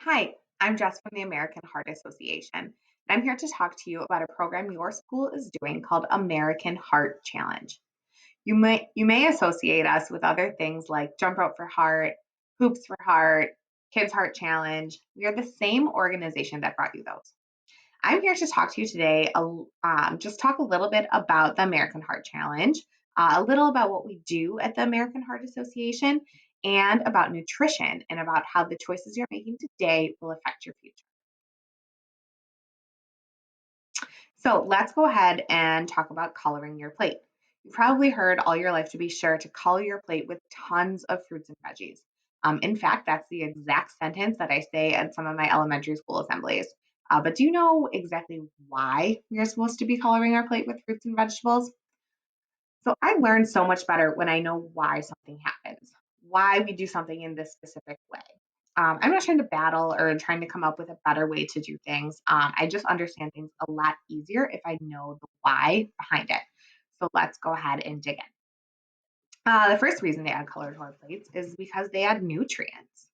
Hi, I'm Jess from the American Heart Association, and I'm here to talk to you about a program your school is doing called American Heart Challenge. You may associate us with other things like Jump Rope for Heart, Hoops for Heart, Kids Heart Challenge. We are the same organization that brought you those. I'm here to talk to you today, just talk a little bit about the American Heart Challenge, a little about what we do at the American Heart Association, and about nutrition and about how the choices you're making today will affect your future. So let's go ahead and talk about coloring your plate. You've probably heard all your life to be sure to color your plate with tons of fruits and veggies. In fact, that's the exact sentence that I say at some of my elementary school assemblies. But do you know exactly why we are supposed to be coloring our plate with fruits and vegetables? So I learn so much better when I know why something happens, why we do something in this specific way. I'm not trying to battle or trying to come up with a better way to do things. I just understand things a lot easier if I know the why behind it. So let's go ahead and dig in. The first reason they add color to our plates is because they add nutrients.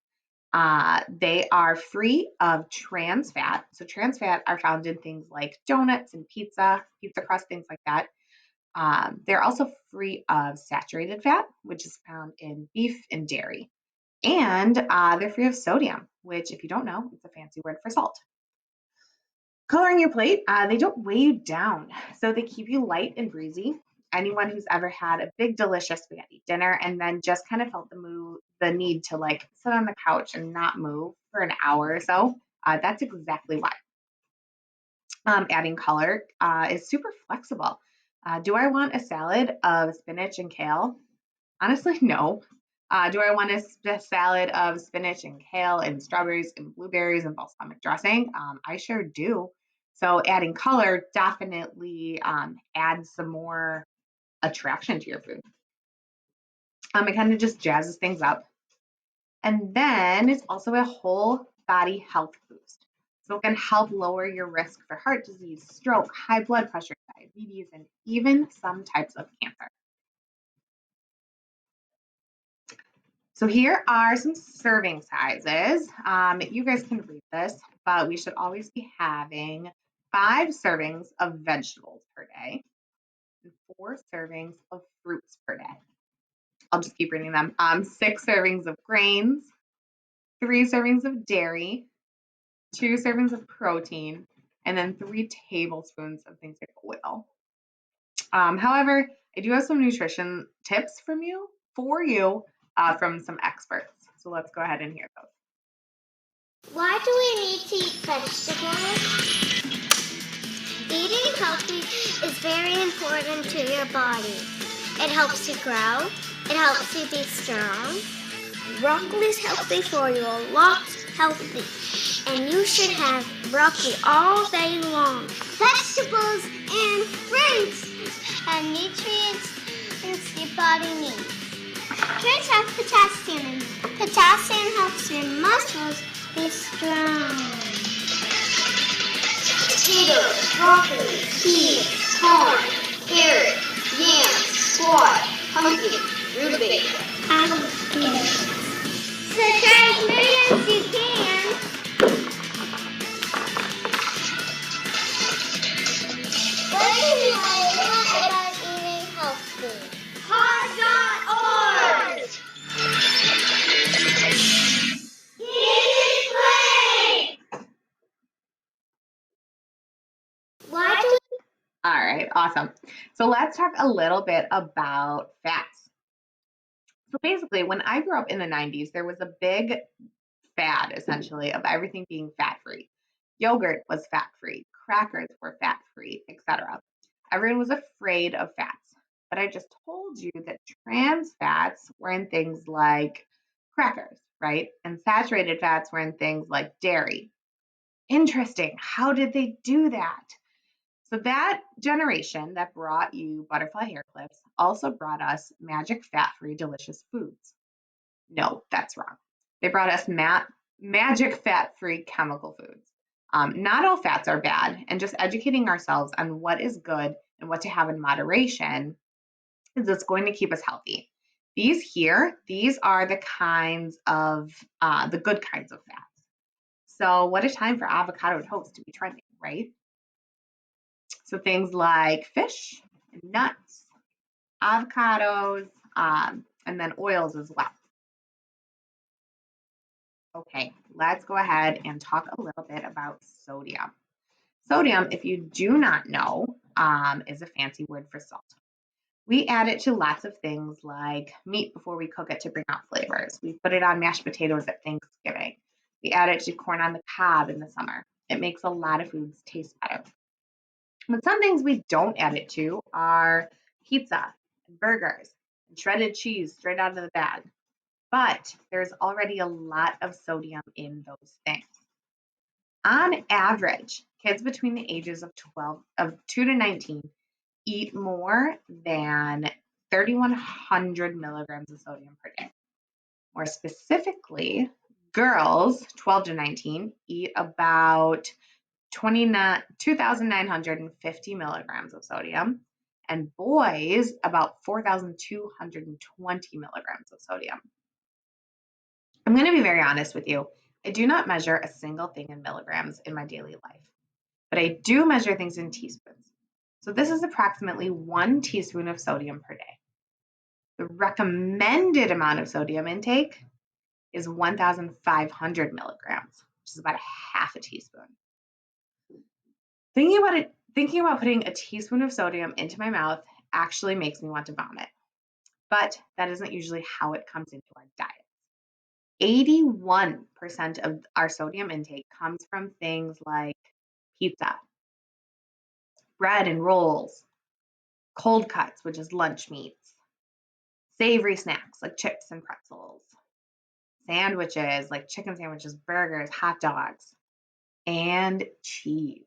They are free of trans fat. So trans fat are found in things like donuts and pizza crust, things like that. They're also free of saturated fat, which is found in beef and dairy. And they're free of sodium, which, if you don't know, it's a fancy word for salt. Coloring your plate, they don't weigh you down, so they keep you light and breezy. Anyone who's ever had a big, delicious spaghetti dinner and then just kind of felt the need to like sit on the couch and not move for an hour or so, that's exactly why. Adding color is super flexible. Do I want a salad of spinach and kale? Honestly, no. Do I want a salad of spinach and kale and strawberries and blueberries and balsamic dressing? I sure do. So adding color definitely adds some more attraction to your food. It kind of just jazzes things up. And then it's also a whole body health boost. So it can help lower your risk for heart disease, stroke, high blood pressure, diabetes, and even some types of cancer. So here are some serving sizes. You guys can read this, but we should always be having 5 servings of vegetables per day and 4 servings of fruits per day. I'll just keep reading them. 6 servings of grains, 3 servings of dairy, 2 servings of protein, and then 3 tablespoons of things like oil. However, I do have some nutrition tips for you from some experts. So let's go ahead and hear those. Why do we need to eat vegetables? Eating healthy is very important to your body. It helps you grow. It helps you be strong. Broccoli is healthy for you, lots healthy. And you should have broccoli all day long. Vegetables and fruits have nutrients your body needs. Fruits have potassium in them. Potassium helps your muscles be strong. Potatoes, broccoli, peas, corn, carrot, yams, squash, pumpkin, rutabaga, pumpkin. So try as many as you can. What do you know about eating healthy? Heart.org! Why do All right, awesome. So let's talk a little bit about fats. So basically, when I grew up in the 90s, there was a big fad essentially of everything being fat free. Yogurt was fat free, crackers were fat free, etc. Everyone was afraid of fats. But I just told you that trans fats were in things like crackers, right? And saturated fats were in things like dairy. Interesting. How did they do that? So that generation that brought you butterfly hair clips also brought us magic fat-free delicious foods. No, that's wrong. They brought us magic fat-free chemical foods. Not all fats are bad, and just educating ourselves on what is good and what to have in moderation is it's going to keep us healthy. These are the kinds of the good kinds of fats. So what a time for avocado toast to be trending, right? So things like fish, and nuts, avocados, and then oils as well. Okay, let's go ahead and talk a little bit about sodium. Sodium, if you do not know, is a fancy word for salt. We add it to lots of things like meat before we cook it to bring out flavors. We put it on mashed potatoes at Thanksgiving. We add it to corn on the cob in the summer. It makes a lot of foods taste better. But some things we don't add it to are pizza and burgers and shredded cheese straight out of the bag. But there's already a lot of sodium in those things. On average, kids between the ages of 2 to 19 eat more than 3,100 milligrams of sodium per day. More specifically, girls 12 to 19 eat about 2,950 milligrams of sodium, and boys about 4,220 milligrams of sodium. I'm going to be very honest with you. I do not measure a single thing in milligrams in my daily life, but I do measure things in teaspoons. So this is approximately 1 teaspoon of sodium per day. The recommended amount of sodium intake is 1,500 milligrams, which is about a half a teaspoon. Thinking about putting a teaspoon of sodium into my mouth actually makes me want to vomit. But that isn't usually how it comes into our diet. 81% of our sodium intake comes from things like pizza, bread and rolls, cold cuts, which is lunch meats, savory snacks like chips and pretzels, sandwiches like chicken sandwiches, burgers, hot dogs, and cheese.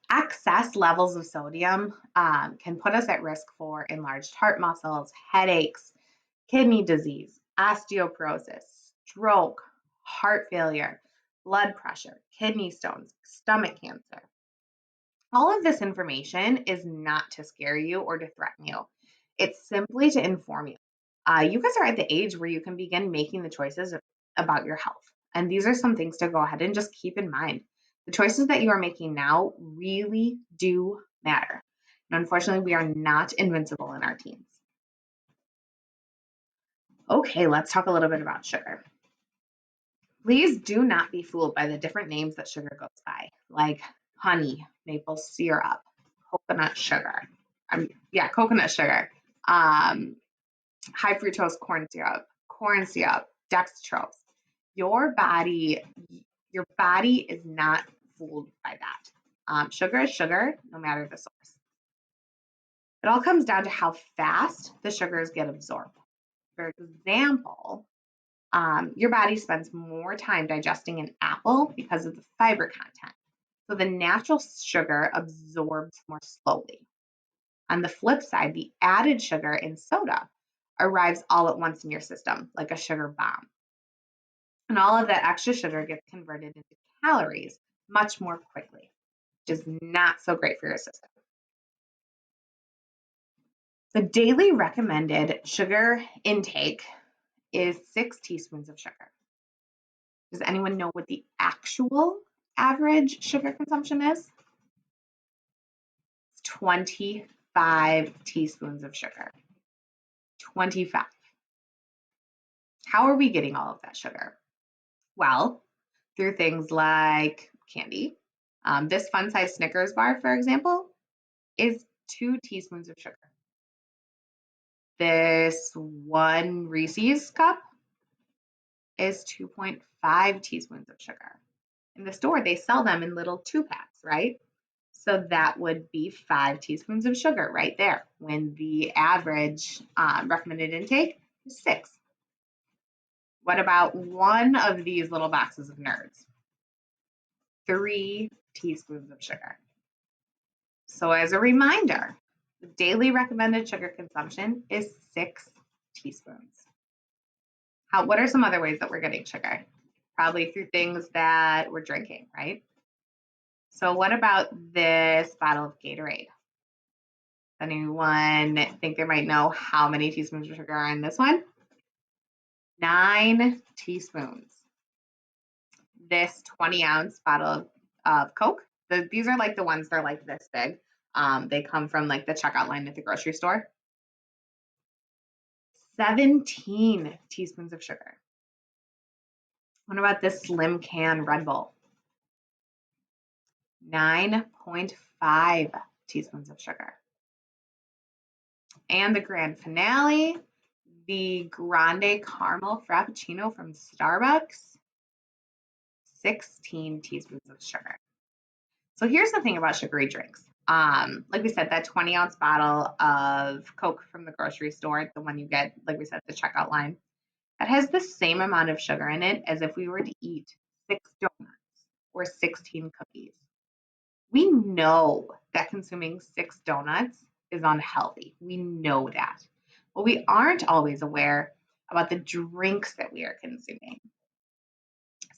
Excess levels of sodium can put us at risk for enlarged heart muscles, headaches, kidney disease, osteoporosis, stroke, heart failure, blood pressure, kidney stones, stomach cancer. All of this information is not to scare you or to threaten you. It's simply to inform you. You guys are at the age where you can begin making the choices about your health. And these are some things to go ahead and just keep in mind. The choices that you are making now really do matter. And unfortunately, we are not invincible in our teens. Okay, let's talk a little bit about sugar. Please do not be fooled by the different names that sugar goes by, like honey, maple syrup, coconut sugar. Coconut sugar. High fructose corn syrup, dextrose. Your body is not fooled by that. Sugar is sugar, no matter the source. It all comes down to how fast the sugars get absorbed. For example, your body spends more time digesting an apple because of the fiber content. So the natural sugar absorbs more slowly. On the flip side, the added sugar in soda arrives all at once in your system, like a sugar bomb. And all of that extra sugar gets converted into calories much more quickly, which is not so great for your system. The daily recommended sugar intake is 6 teaspoons of sugar. Does anyone know what the actual average sugar consumption is? It's 25 teaspoons of sugar. 25. How are we getting all of that sugar? Well, through things like candy. This fun size Snickers bar, for example, is 2 teaspoons of sugar. This one Reese's cup is 2.5 teaspoons of sugar. In the store, they sell them in little 2-packs, right? So that would be 5 teaspoons of sugar right there, when the average recommended intake is 6. What about one of these little boxes of Nerds? 3 teaspoons of sugar. So as a reminder, the daily recommended sugar consumption is 6 teaspoons. What are some other ways that we're getting sugar? Probably through things that we're drinking, right? So what about this bottle of Gatorade? Anyone think they might know how many teaspoons of sugar are in this one? 9 teaspoons. This 20-ounce bottle of Coke, these are like the ones, they're like this big. They come from like the checkout line at the grocery store. 17 teaspoons of sugar. What about this slim can Red Bull? 9.5 teaspoons of sugar. And the grand finale, the Grande Caramel Frappuccino from Starbucks, 16 teaspoons of sugar. So here's the thing about sugary drinks. Like we said, that 20-ounce bottle of Coke from the grocery store, the one you get, like we said, the checkout line, that has the same amount of sugar in it as if we were to eat 6 donuts or 16 cookies. We know that consuming 6 donuts is unhealthy. We know that. But we aren't always aware about the drinks that we are consuming.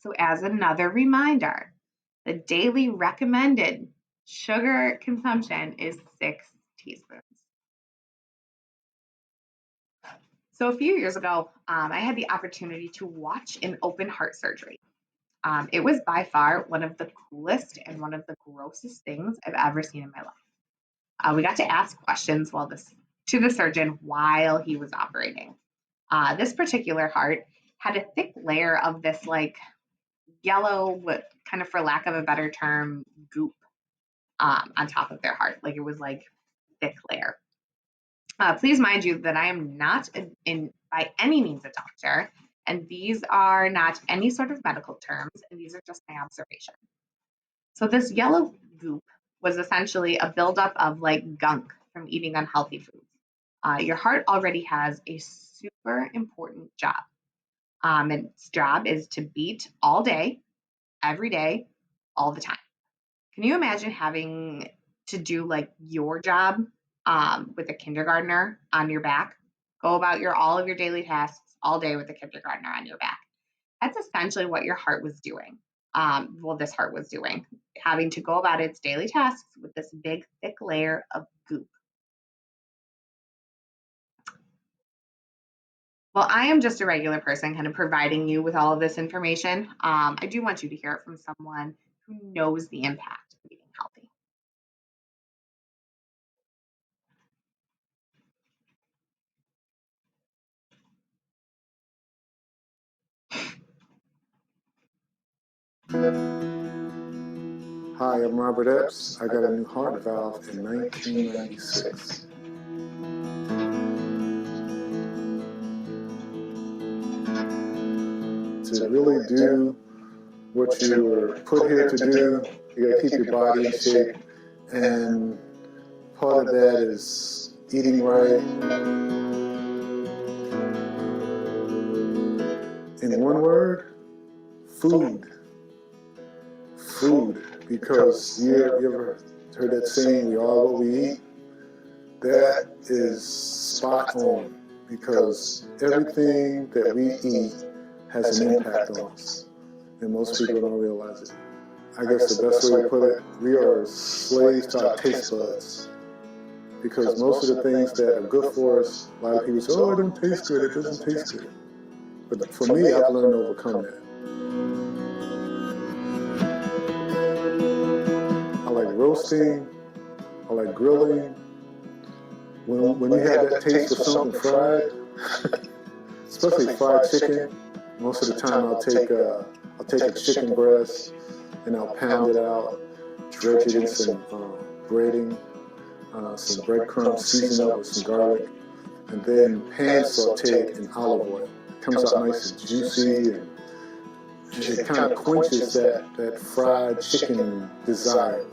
So, as another reminder, the daily recommended sugar consumption is 6 teaspoons. So, a few years ago, I had the opportunity to watch an open heart surgery. It was by far one of the coolest and one of the grossest things I've ever seen in my life. We got to ask questions to the surgeon while he was operating. This particular heart had a thick layer of this like yellow, kind of for lack of a better term, goop on top of their heart. Like it was like thick layer. Please mind you that I am not by any means a doctor, and these are not any sort of medical terms, and these are just my observation. So this yellow goop was essentially a buildup of like gunk from eating unhealthy foods. Your heart already has a super important job. Its job is to beat all day, every day, all the time. Can you imagine having to do like your job with a kindergartner on your back? Go about all of your daily tasks all day with a kindergartner on your back. That's essentially what your heart was doing. This heart was doing, having to go about its daily tasks with this big, thick layer of goop. Well, I am just a regular person kind of providing you with all of this information. I do want you to hear it from someone who knows the impact of eating healthy. Hi, I'm Robert Epps. I got a new heart valve in 1996. To really do what you were put here to do, you gotta keep your body in shape, and part of that is eating right. In one word, food. Food. Because you ever heard that saying, we are what we eat? That is spot on, because everything that we eat has an impact on us, and most people don't realize it. I guess the best way to put it, we are slaves to our taste buds, because most of the things that are good for us, a lot of people say, oh, it don't taste good, it doesn't taste good. But for me, I've learned to overcome that. I like roasting, I like grilling. When you have that taste for something fried, especially fried chicken, most of the time I'll take a chicken breast and I'll pound it out, dredge it in some breading, some breadcrumbs, season up with some garlic, and then pan saute it in olive oil. It comes out nice and juicy, and it kind of quenches that fried chicken desire.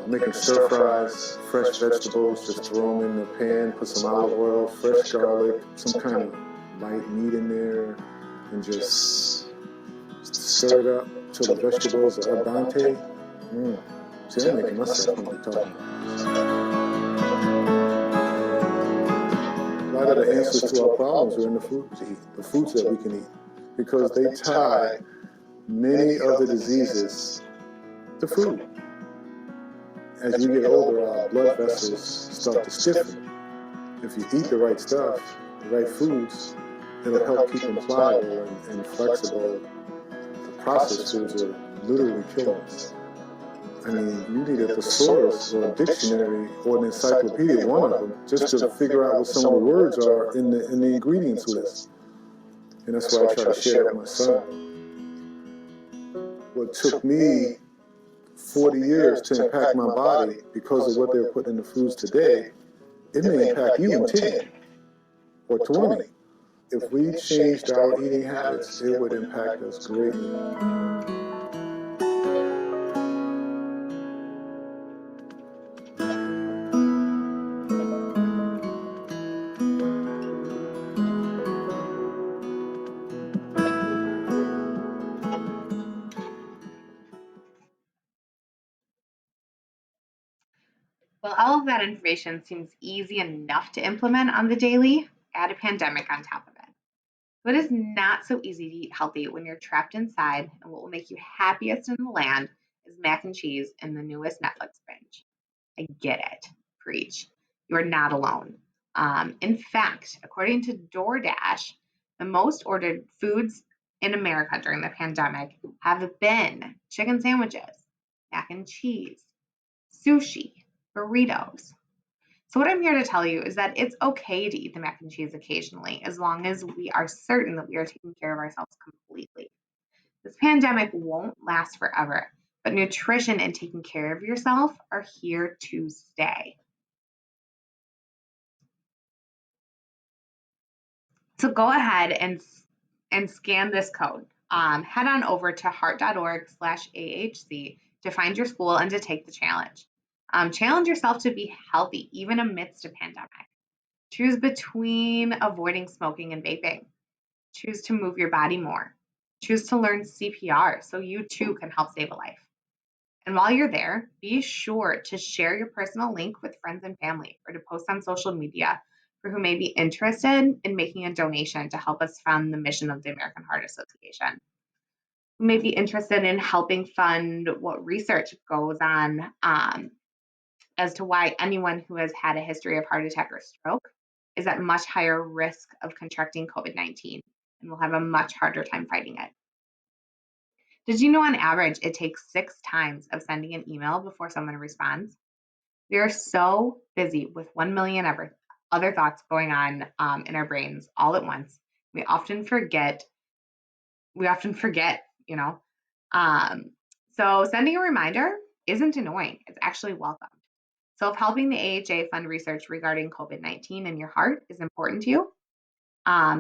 Making stir fries, fresh vegetables, just throw them in the pan, put some olive oil, fresh garlic, some kind of light meat in there, and just stir it up till the vegetables are al dente. See, I'm making myself hungry talking about. A lot of the answers to our problems are in the foods we eat, the foods that we can eat, because they tie many of the diseases to food. As you get older, our blood vessels start to stiffen. If you eat the right stuff, the right foods, it'll help keep them pliable and flexible. The processed foods are literally killing us. I mean, you need a thesaurus or a dictionary or an encyclopedia, one of them, just to figure out what some of the words are in the ingredients list. And that's why I try to share that with my son. What took me 40 years to impact my body because of what they're putting in the foods today, it may impact you in 10 or 20. If we changed our eating habits, it would impact us greatly. Well, all of that information seems easy enough to implement on the daily. Add a pandemic on top of it. So it is not so easy to eat healthy when you're trapped inside, and what will make you happiest in the land is mac and cheese and the newest Netflix binge. I get it. Preach. You are not alone. In fact, according to DoorDash, the most ordered foods in America during the pandemic have been chicken sandwiches, mac and cheese, sushi, burritos. So, what I'm here to tell you is that it's okay to eat the mac and cheese occasionally as long as we are certain that we are taking care of ourselves completely. This pandemic won't last forever, but nutrition and taking care of yourself are here to stay. So go ahead and scan this code. Head on over to heart.org/AHC to find your school and to take the challenge. Challenge yourself to be healthy even amidst a pandemic. Choose between avoiding smoking and vaping. Choose to move your body more. Choose to learn CPR so you too can help save a life. And while you're there, be sure to share your personal link with friends and family or to post on social media for who may be interested in making a donation to help us fund the mission of the American Heart Association. Who may be interested in helping fund what research goes on as to why anyone who has had a history of heart attack or stroke is at much higher risk of contracting COVID-19 and will have a much harder time fighting it. Did you know on average it takes 6 times of sending an email before someone responds? We are so busy with 1 million other thoughts going on in our brains all at once. We often forget, you know. So sending a reminder isn't annoying, it's actually welcomed. So if helping the AHA fund research regarding COVID-19 and your heart is important to you,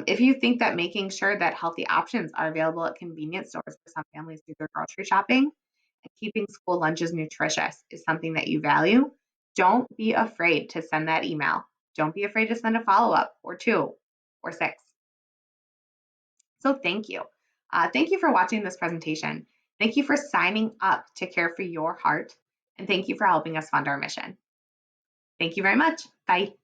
if you think that making sure that healthy options are available at convenience stores for some families do their grocery shopping and keeping school lunches nutritious is something that you value, don't be afraid to send that email. Don't be afraid to send a follow-up or 2 or 6. So thank you. Thank you for watching this presentation. Thank you for signing up to care for your heart. And thank you for helping us fund our mission. Thank you very much. Bye.